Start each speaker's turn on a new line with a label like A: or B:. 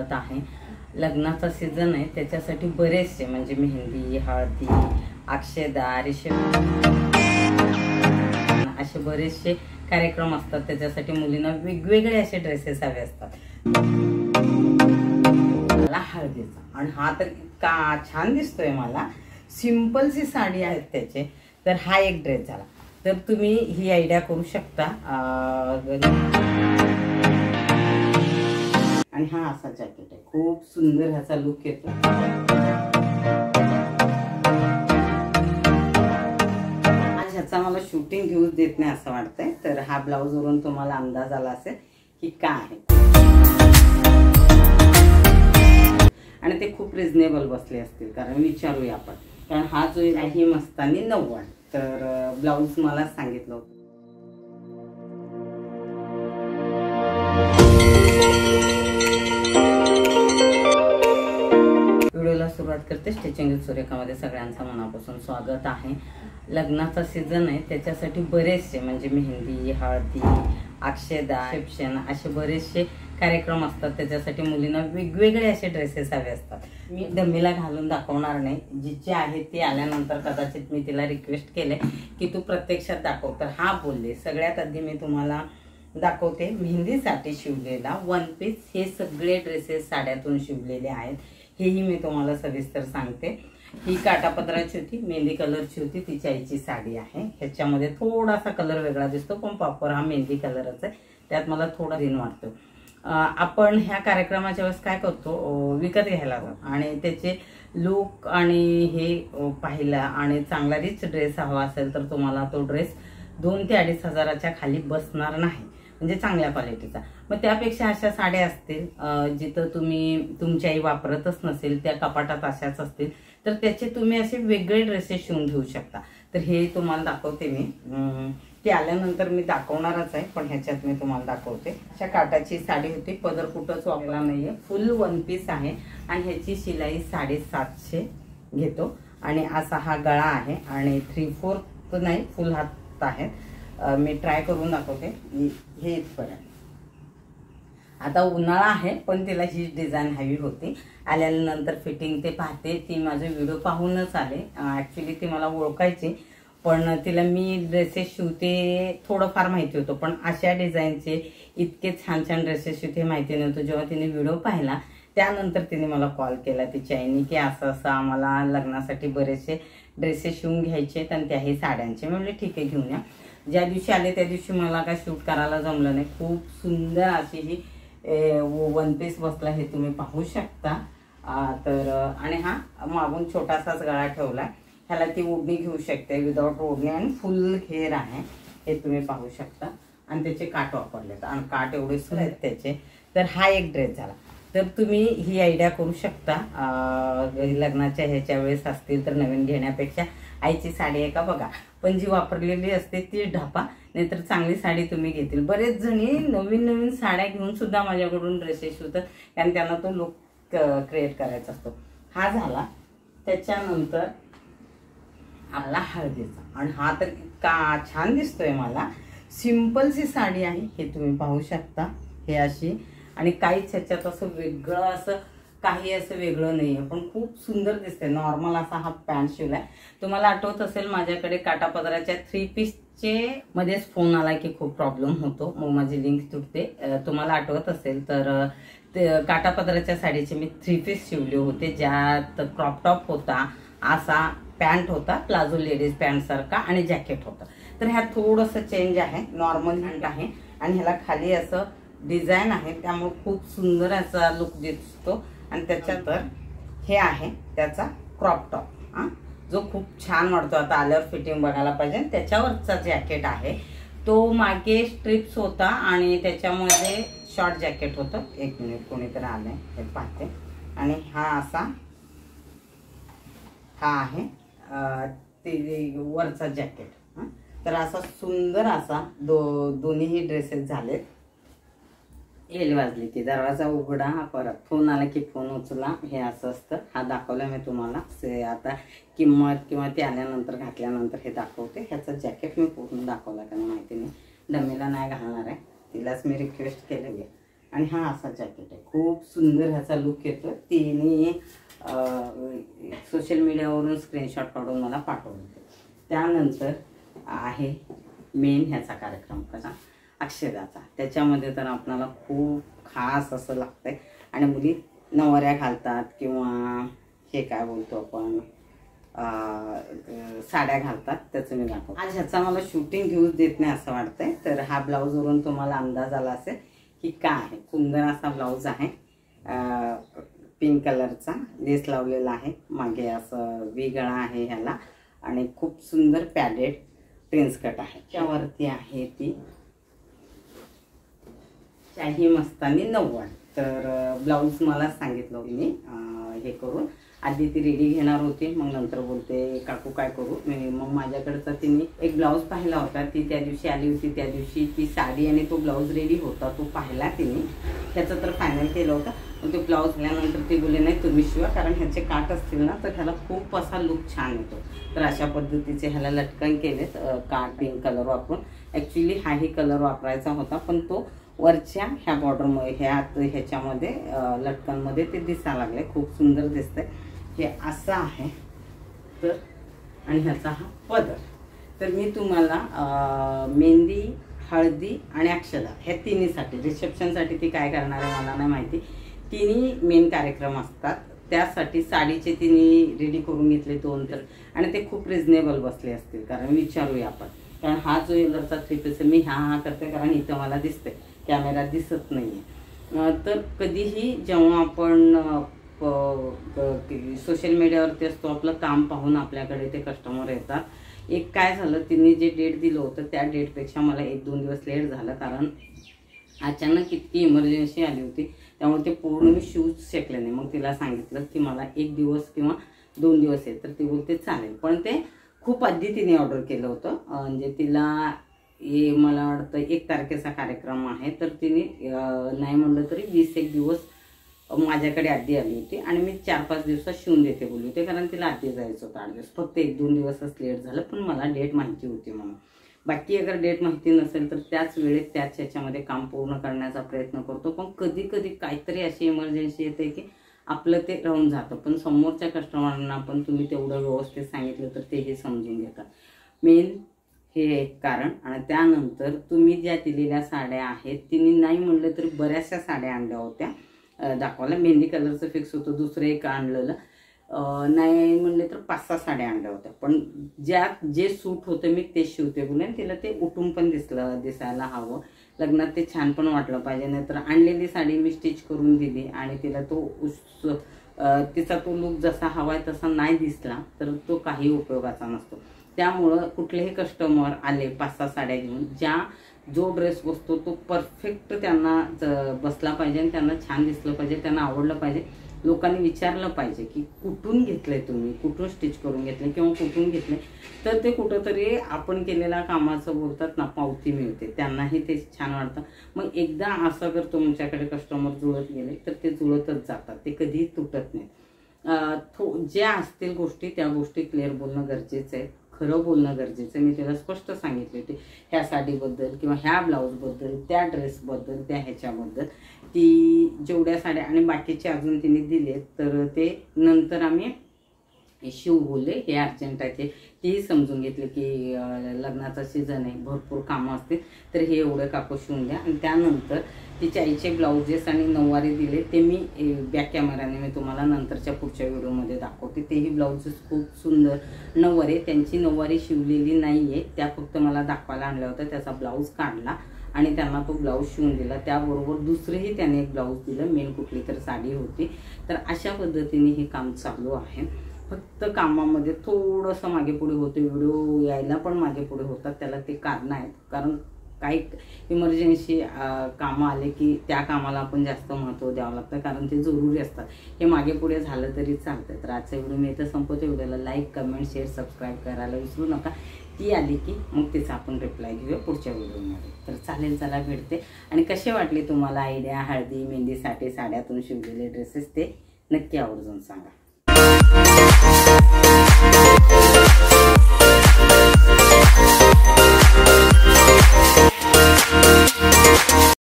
A: स्वागत आहे। लग्नाचा सीझन आहे, त्याच्यासाठी बरेचसे म्हणजे मेहंदी, हळदी, अक्षदा, रिसेप्शन असे बरेचसे कार्यक्रम असतात। त्याच्यासाठी मुलींना वेगवेगळे असे ड्रेसेस हवे असतात। मला हळदीचा आणि हा तर इतका छान दिसतोय, मला सिंपल सी साडी आहे त्याचे, तर हा एक ड्रेस झाला। तर तुम्ही ही आयडिया करू शकता। आणि हा असा जॅकेट आहे, खूप सुंदर ह्याचा लुक येतो। आज ह्याचा मला शूटिंग घेऊ देत नाही असं वाटतंय, तर हा ब्लाउज वरून तुम्हाला अंदाज आला असेल की काय आहे। आणि ते खूप रिजनेबल बसले असतील, कारण विचारूया आपण, कारण हा जो आहे मस्तानी 90, तर ब्लाउज मला सांगितलं होतं। व्हिडिओला सुरुवात करते। स्टिचिंग सुरेखामध्ये सगळ्यांचं मनापासून स्वागत आहे। लग्नाचा सीझन आहे, त्याच्यासाठी बरेचसे म्हणजे मेहंदी, हळदी, अक्षदा, रिसेप्शन असे बरेचसे कार्यक्रम असतात। त्याच्यासाठी मुलींना वेगवेगळे असे ड्रेसेस हवे असतात। मी डमीला घालून दाखवणार नाही, जिचे आहे ती आल्यानंतर कदाचित मी तिला रिक्वेस्ट केले की तू प्रत्यक्षात दाखव, तर हा बोलले। सगळ्यात आधी मी तुम्हाला दाखवते मेहंदीसाठी शिवलेला वन पीस। हे सगळे ड्रेसेस साड्यातून शिवलेले आहेत, हेही मी तुम्हाला सविस्तर सांगते। ही काटापदराची होती, मेहंदी कलरची होती, तिच्या आईची साडी आहे। ह्याच्यामध्ये थोडासा कलर वेगळा दिसतो, पण प्रॉपर हा मेहंदी कलरच आहे। त्यात मला थोडा दिन वाटतो। आपण ह्या कार्यक्रमाच्या वेळेस काय करतो, विकत घ्यायला जातो आणि त्याचे लुक आणि हे पाहिला आणि चांगला रिच ड्रेस हवा असेल तर तुम्हाला तो ड्रेस 2 ते 2.5 हजाराच्या खाली बसणार नाही, म्हणजे चांगल्या क्वालिटीचा। मग त्यापेक्षा अशा साड्या असतील जिथं तुम्ही तुमची आई वापरतच नसेल, त्या कपाटात अशाच असतील, तर त्याचे तुम्ही असे वेगळे ड्रेसेस शिवून घेऊ शकता। तर हे तुम्हाला दाखवते मी, ते आल्यानंतर मी दाखवणारच आहे, पण ह्याच्यात मी तुम्हाला दाखवते। अशा काटाची साडी होती, पदर कुठंच वापरला नाहीये, फुल वन पीस आहे आणि ह्याची शिलाई 750 घेतो। आणि असा हा गळा आहे आणि 3/4 नाही, फुल हात आहे। मी ट्राय करून दाखवते। हे इथपर्यंत। आता उन्हाळा आहे, पण तिला ही डिझाईन हवी होती। आल्यानंतर फिटिंग ते पाहते, ती माझे व्हिडिओ पाहूनच आले। ॲक्च्युली ती मला ओळखायची, पण तिला मी ड्रेसेस शिवते थोडंफार माहिती होतं, पण अशा डिझाईनचे इतके छान छान ड्रेसेस शिवते माहिती नव्हतं। जेव्हा तिने व्हिडिओ पाहिला त्यानंतर तिने मला कॉल केला तिच्या आईने की असं असं आम्हाला लग्नासाठी बरेचसे ड्रेसेस शिवून घ्यायचे आहेत आणि त्याही साड्यांचे। मी म्हणले ठीक आहे, घेऊन या। ज्या दिवशी आले त्या दिवशी मला काय शूट करायला जमलं नाही। खूप सुंदर अशी ही वन पीस बसला, हे तुम्ही पाहू शकता। तर आणि हा मागून छोटासाच गळा ठेवला, ह्याला ती ओढणी घेऊ शकते विदाउट ओढणी, आणि फुल घेर आहे, हे तुम्ही पाहू शकता। आणि त्याचे काट वापरलेत आणि काट एवढे सुंदर आहेत त्याचे। तर हा एक ड्रेस झाला। तर तुम्ही ही आयडिया करू शकता, लग्नाच्या ह्याच्या वेळेस असतील तर नवीन घेण्यापेक्षा आईची साडी आहे का बघा, पण जी वापरलेली असते ती ढापा, नाहीतर चांगली साडी तुम्ही घेतील। बरेच जणी नवीन नवीन साड्या घेऊन सुद्धा माझ्याकडून ड्रेसेस शिवतात, कारण त्यांना तो लुक क्रिएट करायचा असतो। हा झाला। त्याच्यानंतर आला हळदीचा आणि हा तर इतका छान दिसतोय, मला सिंपल सी साडी आहे, हे तुम्ही पाहू शकता। हे अशी, आणि काहीच ह्याच्यात असं वेगळं असं काही असं वेगळं नाहीये, पण खूप सुंदर दिसते। नॉर्मल असा हा पॅन्ट शिवलाय। तुम्हाला आठवत असेल माझ्याकडे काटापदराच्या 3 पीसचे मध्येच फोन आला की खूप प्रॉब्लेम होतो, मग माझी लिंक तुटते। तुम्हाला आठवत असेल तर काटापदराच्या साडीचे मी 3 पीस शिवले होते, ज्यात क्रॉप टॉप होता, असा पॅन्ट होता, प्लाझो लेडीज पॅन्ट सारखा, आणि जॅकेट होतं। तर ह्यात थोडंसं चेंज आहे, नॉर्मल पॅन्ट आहे आणि ह्याला खाली असं डिझाईन आहे, त्यामुळे खूप सुंदर असा लुक दिसतो। आणि त्याच्यानंतर हे आहे त्याचा क्रॉप टॉप, जो खूप छान वाटतो। आता आल्यावर फिटिंग बघायला पाहिजे। त्याच्यावरचा जॅकेट आहे तो मागे स्ट्रिप्स होता आणि त्याच्यामध्ये शॉर्ट जॅकेट होतं। एक मिनिट, कोणीतरी आलंय हे पाहते। आणि हा असा हा आहे ते वरचा जॅकेट। तर असा सुंदर असा दोन्ही ड्रेसेस झालेत। येल वाजली की दरवाजा उघडा, परत फोन आला की फोन उचला, हे असं असतं। हा दाखवला मी तुम्हाला। आता किंमत किंवा ते आल्यानंतर घातल्यानंतर हे दाखवते। ह्याचं जॅकेट मी पूर्ण दाखवला, कारण माहिती नाही, डमीला नाही घालणार आहे, तिलाच मी रिक्वेस्ट केलेली। आणि हा असा जॅकेट आहे, खूप सुंदर ह्याचा लुक येतो. तिने सोशल मीडियावरून स्क्रीनशॉट काढून मला पाठवलं. त्यानंतर आहे मेन ह्याचा कार्यक्रम कसा अक्षदाचा. त्याच्यामध्ये तर आपल्याला खूप खास असं लागतंय आणि मुली नवऱ्या घालतात किंवा हे काय बोलतो आपण साड्या घालतात, त्याचं मी दाखवतो. आज ह्याचा मला शूटिंग घेऊच देत नाही असं वाटतंय. तर हा ब्लाऊजवरून तुम्हाला अंदाज आला असेल की काय आहे. सुंदर असा ब्लाऊज आहे, पिंक कलरचा लेस लावलेला आहे, मागे असं वी गळा आहे ह्याला आणि खूप सुंदर पॅडेड प्रिन्स कट आहे. त्यावरती आहे ती शाही मस्तानी 90. तर ब्लाऊज मला सांगितलं मी हे करून. आधी ती रेडी घेणार होती, मग नंतर बोलते काकू काय करू. मग माझ्याकडचा तिने एक ब्लाऊज पाहिला होता, ती त्या दिवशी आली होती. त्या दिवशी ती साडी आणि तो ब्लाऊज रेडी होता, तो पाहिला तिने. त्याचं तर फायनल केलं होतं. मग तो ब्लाऊज घाल्यानंतर ती बोलली नाही तुम्ही शिवा, कारण ह्याचे काट असतील ना तर ह्याला खूप असा लुक छान येतो. तर अशा पद्धतीचे ह्याला लटकन केलेत काट पिंक कलर वापरून. ॲक्च्युली हाही कलर वापरायचा होता, पण तो वरच्या ह्या बॉर्डरमुळे ह्याच्यामध्ये लटकनमध्ये ते दिसायला लागले, खूप सुंदर दिसतंय. हे असं आहे. तर आणि ह्याचा हा पदर. तर मी तुम्हाला मेहंदी, हळदी आणि अक्षदा ह्या तिन्हीसाठी, रिसेप्शनसाठी ती काय करणार आहे मला नाही माहिती. तिन्ही मेन कार्यक्रम असतात, त्यासाठी साडीचे तिने रेडी करून घेतले 2 तर. आणि ते खूप रिजनेबल बसले असतील, कारण विचारूया आपण. कारण हा जो येलरचा 3 पीस मी हा करते कारण इथं मला दिसते, कॅमेरा दिसत नाहीये. तर कधीही जेव्हा आपण सोशल मीडियावरती असतो, आपलं काम पाहून आपल्याकडे ते कस्टमर येतात. एक काय झालं, तिने जे डेट दिलं होतं त्या डेटपेक्षा मला 1-2 दिवस लेट झालं, कारण अचानक इतकी इमर्जन्सी आली होती. त्यामुळे ते पूर्ण मी शिवूच शकले नाही. मग तिला सांगितलं की मला 1 दिवस किंवा 2 दिवस आहे. तर ती बोलते चालेल, पण ते खूप आधी तिने ऑर्डर केलं होतं. म्हणजे तिला मला वाटतं 1 तारखेचा कार्यक्रम आहे, तर तिने नाही म्हणलं तरी 20-1 दिवस माझ्याकडे आधी आली होती आणि मी 4-5 दिवसात शिवून देते बोलली होते, कारण तिला आधी जायचं होतं 8 दिवस. फक्त 1-2 दिवसच लेट झालं, पण मला डेट माहिती होती म्हणून. बाकी अगर डेट माहिती नसेल तर त्याच वेळेत त्याच ह्याच्यामध्ये काम पूर्ण करण्याचा प्रयत्न करतो. पण कधी कधी काहीतरी अशी इमर्जन्सी येते की आपलं ते राहून जातं. पण समोरच्या कस्टमरांना पण तुम्ही तेवढं व्यवस्थित सांगितलं तर तेही समजून घेतात. मेन हे एक कारण. आणि त्यानंतर तुम्ही ज्या दिलेल्या साड्या आहेत, तिने नाही म्हणलं तरी बऱ्याचशा साड्या आणल्या होत्या दाखवायला. मेहंदी कलरचं फिक्स होतं, दुसरं एक आणलेलं, नाही म्हणले तर 5-6 साड्या आणल्या होत्या. पण जे सूट होतं मी ते शिवते बोलले. तिला ते उठून पण दिसायला हवं, लग्नात ते छान पण वाटलं पाहिजे. नाहीतर आणलेली साडी मी स्टिच करून दिली आणि तिला तिचा तो लुक जसा हवाय तसा नाही दिसला तर तो काही उपयोगाचा नसतो. त्यामुळं कुठलेही कस्टमर आले 5-6 साड्या घेऊन, जो ड्रेस बसतो तो परफेक्ट त्यांना बसला पाहिजे आणि त्यांना छान दिसलं पाहिजे, त्यांना आवडलं पाहिजे. लोकांनी विचारलं पाहिजे की कुठून घेतलंय तुम्ही, कुठून स्टिच करून घेतले किंवा कुठून घेतले. तर ते कुठंतरी आपण केलेल्या कामाचं बोलतात ना, पावती मिळते, त्यांनाही ते छान वाटतं. मग एकदा असं जर तुमच्याकडे कस्टमर जुळत गेले तर ते जुळतच जातात, ते कधीही तुटत नाहीत. ज्या असतील गोष्टी त्या गोष्टी क्लिअर बोलणं गरजेचं आहे, खरं बोलणं गरजेचं आहे. मी त्याला स्पष्ट सांगितले होते ह्या साडीबद्दल किंवा ह्या ब्लाऊजबद्दल, त्या ड्रेसबद्दल, त्या ह्याच्याबद्दल. ती जेवढ्या साड्या आणि बाकीचे अजून तिने दिले तर ते नंतर आम्ही शिव बोलले हे अर्जंट आहे. तेही समजून घेतले की लग्नाचा सीझन आहे, भरपूर कामं असतील, तर हे एवढे कापड शिवून द्या. आणि त्यानंतर तिच्या आईचे ब्लाउजेस आणि नऊवारी दिले, ते मी बॅक कॅमेराने मी तुम्हाला नंतरच्या पुढच्या व्हिडिओमध्ये दाखवते. तेही ब्लाउजेस खूप सुंदर नऊवारी, त्यांची नऊवारी शिवलेली नाही आहे, त्या फक्त मला दाखवायला आणल्या होत्या. त्याचा ब्लाऊज काढला आणि त्यांना तो ब्लाऊज शिवून दिला. त्याबरोबर दुसरंही त्याने एक ब्लाऊज दिलं, मेन कुठली तर साडी होती. तर अशा पद्धतीने हे काम चालू आहे. फक्त कामामध्ये थोडंसं मागे पुढे होते, व्हिडिओ यायला पण मागे पुढे होतात. त्याला ते कारण आहेत, कारण काही इमर्जन्सी कामं आले की त्या कामाला आपण जास्त महत्त्व द्यावं लागतं, कारण ते जरुरी असतात. हे मागे पुढे झालं तरी चालतं. तर आजचा व्हिडिओ मी इथं संपवते. व्हिडिओला लाईक, कमेंट, शेअर, सबस्क्राईब करायला विसरू नका. ती आली की मग तिचा आपण रिप्लाय घेऊया पुढच्या व्हिडिओमध्ये. तर चालेल, चला भेटते. आणि कसे वाटले तुम्हाला आयडिया हळदी मेहंदीसाठी साड्यातून शिवलेले ड्रेसेस ते नक्की आवर्जून सांगा.